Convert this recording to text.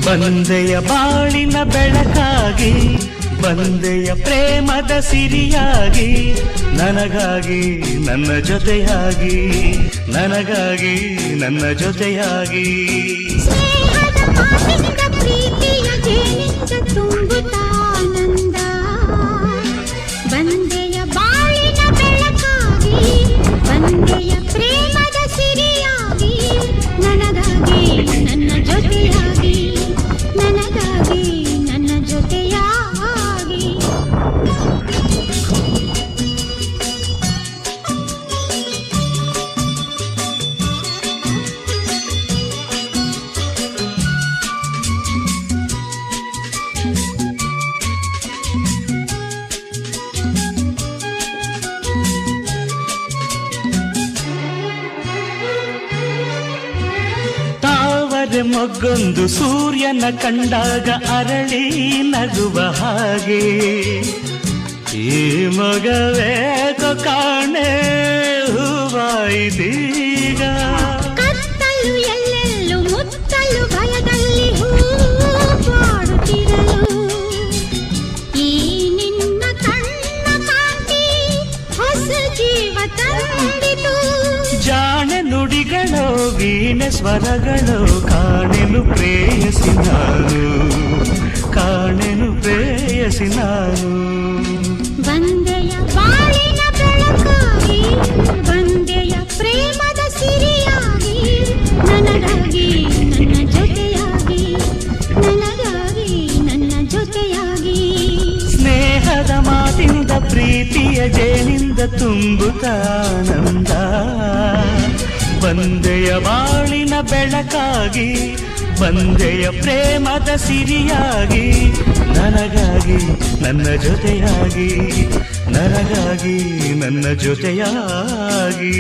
ಬಂದೆಯ ಬಾಳಿನ ಬೆಳಕಾಗಿ, ಬಂದೆಯ ಪ್ರೇಮದ ಸಿರಿಯಾಗಿ, ನನಗಾಗಿ ನನ್ನ ಜೊತೆಯಾಗಿ, ನನಗಾಗಿ ನನ್ನ ಜೊತೆಯಾಗಿ. ಸ್ನೇಹದ ಮಾತಿನಿಂದ ಪ್ರೀತಿಯ ಜೇನಿಂದ ತುಂಬುತ್ತಾನಂದ. ಬಂದೆಯ ಬಾಳಿನ ಬೆಳಕಾಗಿ, ಬಂದೆಯ ಪ್ರೇಮದ ಸಿರಿಯಾಗಿ, ನನಗಾಗಿ ನನ್ನ ಜೊತೆಯಾಗಿ, ನನಗಾಗಿ ನನ್ನ ಜೊತೆಯಾಗಿ. ತಾವರೆ ಮೊಗ್ಗೊಂದು ಸೂರ್ಯನ ಕಂಡಾಗ ಅರಳಿ ನಗುವ ಹಾಗೆ, ಈ ಮೊಗವೇಕೋ ಕಾಣೆ ಹೂವಾಯಿತೀಗ. ಕತ್ತಲು ಎಲ್ಲೆಲ್ಲೂ ಮುತ್ತಲು ಭಯದಲ್ಲಿ ಹೂವಾಡುತ್ತಿರಲು, ಈ ನಿನ್ನ ಕಣ್ಣ ಕಾಂತಿ ಹೊಸ ಜೀವ ತಂದಿತು. ಜಾಣೆ ನುಡಿಗಳೋ ವೀಣೆ ಸ್ವರಗಳೋ ಕಾಣೆನು ಪ್ರೇಯಸಿ ನಾನು, ಕಾಣೆನು ಪ್ರೇಯಸಿ ನಾನು. ಬಂದೆಯ ಬಾಳಿನ ಬೆಳಕಾಗಿ, ಬಂದೆಯ ಪ್ರೇಮದ ಸಿರಿಯಾಗಿ, ನನಗಾಗಿ ನನ್ನ ಜೊತೆಯಾಗಿ, ನನಗಾಗಿ ನನ್ನ ಜೊತೆಯಾಗಿ. ಸ್ನೇಹದ ಮಾತಿನಿಂದ ಪ್ರೀತಿಯ ಜೇನಿಂದ ತುಂಬುತ್ತಾನಂದ. ಬಂದೆಯ ಬಾಳಿನ ಬೆಳಕಾಗಿ, ಬಂದೆಯ ಪ್ರೇಮದ ಸಿರಿಯಾಗಿ, ನನಗಾಗಿ ನನ್ನ ಜೊತೆಯಾಗಿ, ನನಗಾಗಿ ನನ್ನ ಜೊತೆಯಾಗಿ.